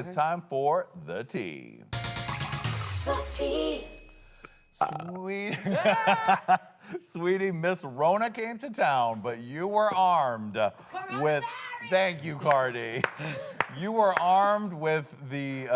It's time for the tea. The tea. Sweet. Sweetie, Miss Rona came to town, but you were armed with. Thank you, Cardi. You were armed with the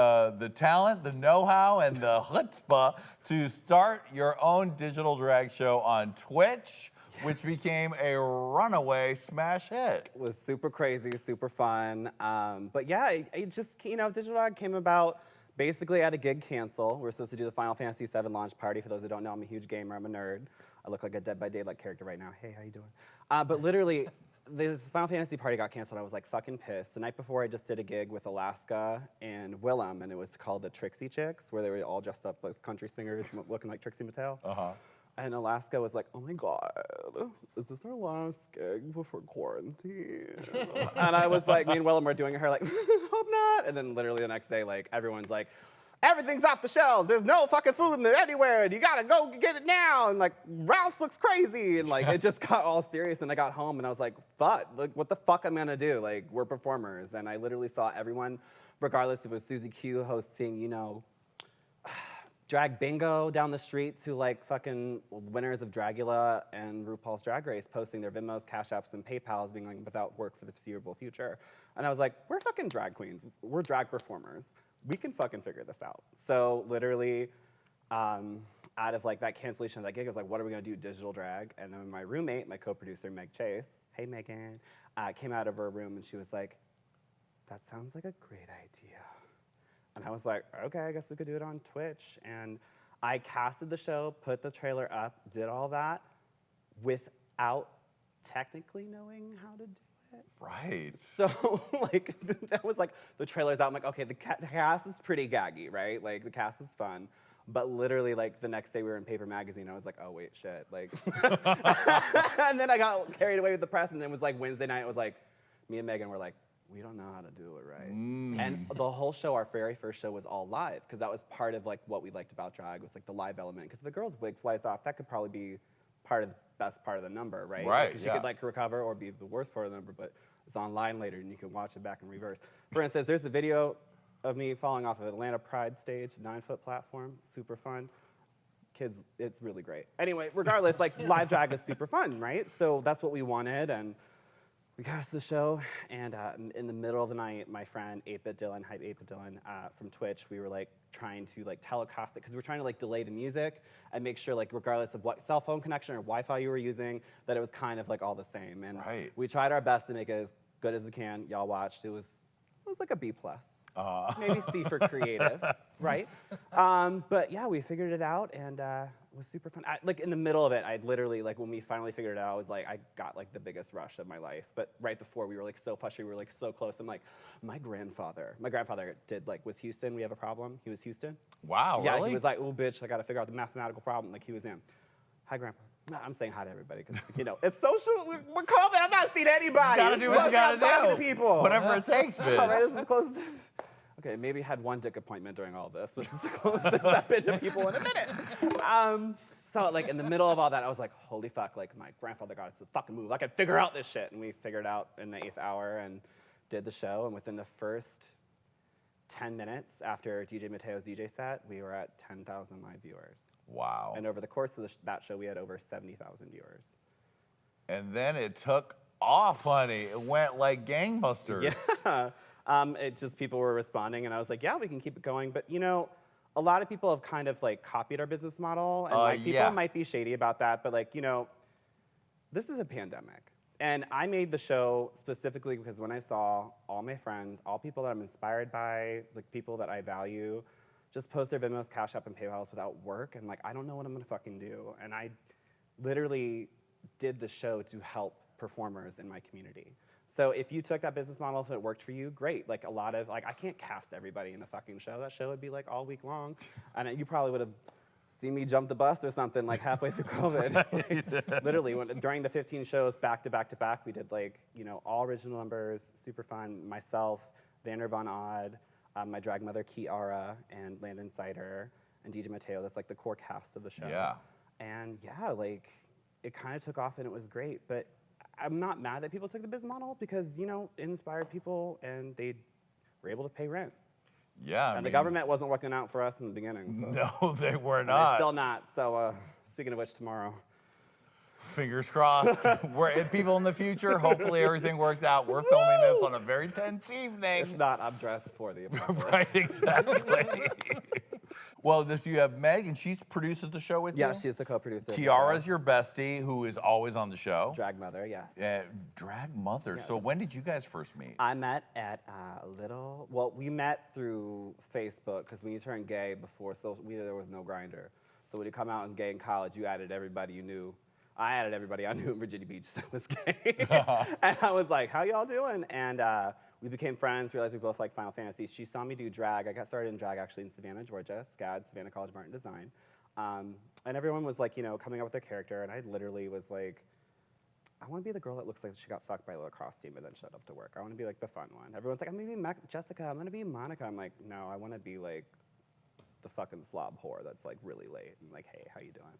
talent, the know-how, and the chutzpah to start your own digital drag show on Twitch, which became a runaway smash hit. It was super crazy, super fun. But yeah, it just, digital drag came about basically at a gig cancel. We were supposed to do the Final Fantasy VII launch party. For those who don't know, I'm a huge gamer, I'm a nerd. I look like a Dead by Daylight character right now. Hey, how you doing? But literally, this Final Fantasy party got canceled. I was like fucking pissed. The night before, I just did a gig with Alaska and Willem, and it was called the Trixie Chicks, where they were all dressed up as country singers, looking like Trixie Mattel. And Alaska was like, oh my God, is this our last gig before quarantine? And I was like, me and Willem were doing her like, hope not. And then literally the next day, like, everyone's like, everything's off the shelves. There's no fucking food in there anywhere. And you gotta go get it now. And like, Ralph's looks crazy. And like, it just got all serious. And I got home and I was like, fuck, like, what the fuck I'm gonna do? Like, we're performers. And I literally saw everyone, regardless if it was Susie Q hosting, drag bingo down the street to like fucking winners of Dragula and RuPaul's Drag Race posting their Venmos, Cash Apps, and PayPals being like without work for the foreseeable future. And I was like, we're fucking drag queens. We're drag performers. We can fucking figure this out. So literally, out of like that cancellation of that gig, I was like, what are we gonna do, digital drag? And then my roommate, my co-producer, Meg Chase, hey Megan, came out of her room and she was like, that sounds like a great idea. And I was like, okay, I guess we could do it on Twitch. And I casted the show, put the trailer up, did all that without technically knowing how to do it. Right. So like, that was like, the trailer's out. I'm like, okay, the cast is pretty gaggy, right? Like the cast is fun. But literally like the next day we were in Paper Magazine. I was like, oh wait, shit. Like, and then I got carried away with the press and then it was like Wednesday night, it was like, me and Megan were like, we don't know how to do it right. And the whole show, our very first show was all live because that was part of like what we liked about drag was like the live element. Because if a girl's wig flies off, that could probably be part of the best part of the number, right? Right, Because she could like recover or be the worst part of the number, but it's online later and you can watch it back in reverse. For instance, there's a video of me falling off of Atlanta Pride stage, 9-foot platform, super fun. Kids, it's really great. Anyway, regardless, like live drag is super fun, right? So that's what we wanted and we cast the show, and in the middle of the night, my friend 8-Bit Dylan, Hype 8-Bit Dylan from Twitch, we were like trying to like telecast it because we were trying to like delay the music and make sure like regardless of what cell phone connection or Wi-Fi you were using, that it was kind of like all the same. And we tried our best to make it as good as we can. Y'all watched. It was like a B+. Maybe C for creative, right? But yeah, we figured it out and it was super fun. Like in the middle of it, I literally, like when we finally figured it out, I was like, I got like the biggest rush of my life. But right before we were like so frustrated, we were like so close. I'm like, my grandfather did like, was Houston, we have a problem? He was Houston. Wow, yeah, really? He was like, oh bitch, I gotta figure out the mathematical problem. Like he was in. Hi, Grandpa. No, I'm saying hi to everybody because it's social. We're COVID. I'm not seeing anybody. You gotta do what you gotta do. To people. Whatever it takes, bitch. All right, this is close. Okay, maybe had one dick appointment during all this, but this is the closest I've been to people in a minute. So like in the middle of all that, I was like, holy fuck, like my grandfather got us to fucking move. I can figure out this shit. And we figured out in the 8th hour and did the show. And within the first 10 minutes after DJ Mateo's DJ set, we were at 10,000 live viewers. Wow. And over the course of that show, we had over 70,000 viewers. And then it took off, honey. It went like gangbusters. Yeah. It just, people were responding, and I was like, yeah, we can keep it going. But, a lot of people have kind of, like, copied our business model, and, like, people might be shady about that, but, like, this is a pandemic. And I made the show specifically because when I saw all my friends, all people that I'm inspired by, like, people that I value, just post their Venmos, Cash App, and PayPals without work, and, like, I don't know what I'm gonna fucking do. And I literally did the show to help performers in my community. So if you took that business model, if it worked for you, great. Like a lot of, like I can't cast everybody in a fucking show. That show would be like all week long. And you probably would have seen me jump the bus or something like halfway through COVID. Literally, during the 15 shows back to back to back, we did like, all original numbers, super fun. Myself, Vander Von Odd, my drag mother, Kiara, and Landon Sider, and DJ Mateo. That's like the core cast of the show. Yeah. And yeah, like it kind of took off and it was great. But I'm not mad that people took the business model because, it inspired people and they were able to pay rent. Yeah, I And the mean, government wasn't looking out for us in the beginning. So. No, they were And they're not. still not. So speaking of which, tomorrow. Fingers crossed. We're people in the future. Hopefully everything worked out. We're filming this on a very tense evening. If not, I'm dressed for the apocalypse. Right, exactly. Well, you have Meg, and she produces the show with you? Yeah, she's the co-producer. of the Kiara's show. your bestie, who is always on the show. Drag mother, yes. Drag mother. Yes. So when did you guys first meet? I met at we met through Facebook, because when you turn gay before social media, there was no Grindr. So when you come out as gay in college, you added everybody you knew. I added everybody I knew in Virginia Beach that was gay. And I was like, how y'all doing? And we became friends, realized we both like Final Fantasy. She saw me do drag. I got started in drag actually in Savannah, Georgia, SCAD, Savannah College of Art and Design. And everyone was like, coming up with their character, and I literally was like, I want to be the girl that looks like she got fucked by a lacrosse team and then showed up to work. I want to be like the fun one. Everyone's like, I'm gonna be Jessica, I'm gonna be Monica. I'm like, no, I want to be like the fucking slob whore that's like really late and like, hey, how you doing?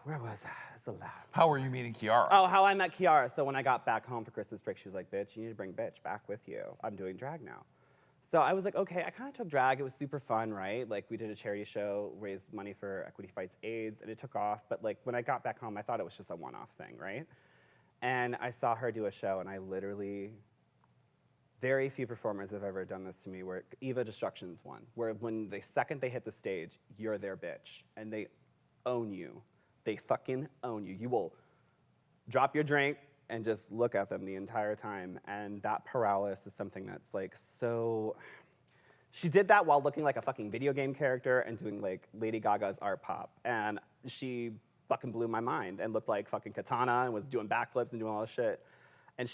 Where was I? It's a lot. How were you meeting Kiara? Oh, how I met Kiara. So when I got back home for Christmas break, she was like, bitch, you need to bring bitch back with you. I'm doing drag now. So I was like, okay, I kind of took drag. It was super fun, right? Like we did a charity show, raised money for Equity Fights AIDS, and it took off. But like when I got back home, I thought it was just a one-off thing, right? And I saw her do a show, and I literally, very few performers have ever done this to me, where Eva Destruction's one, where when the second they hit the stage, you're their bitch, and they own you. They fucking own you. You will drop your drink and just look at them the entire time. And that paralysis is something that's like so. She did that while looking like a fucking video game character and doing like Lady Gaga's art pop. And she fucking blew my mind and looked like fucking Katana and was doing backflips and doing all this shit. And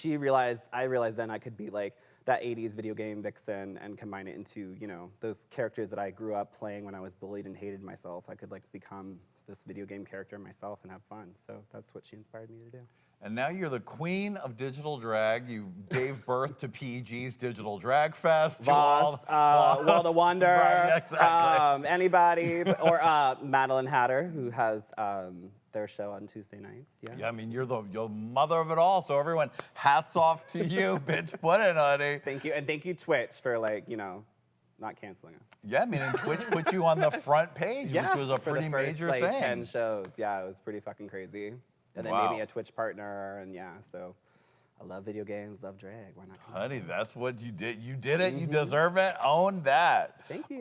I realized then I could be like that 80s video game vixen and combine it into, those characters that I grew up playing when I was bullied and hated myself. I could like become this video game character myself and have fun. So that's what she inspired me to do. And now you're the queen of digital drag. You gave birth to PEG's Digital Drag Fest. World of Wonder, Right, exactly. anybody, or Madeline Hatter, who has their show on Tuesday nights. Yeah, I mean, you're the mother of it all. So everyone, hats off to you, bitch. Puddin, honey. Thank you, and thank you, Twitch, for not canceling us. Yeah, I mean, and Twitch put you on the front page, which was a pretty for the first, major like, thing. 10 shows. Yeah, it was pretty fucking crazy. And they Wow. made me a Twitch partner, and yeah, so I love video games, love drag. Why not? Honey, that's what you did. You did it. You deserve it. Own that. Thank you.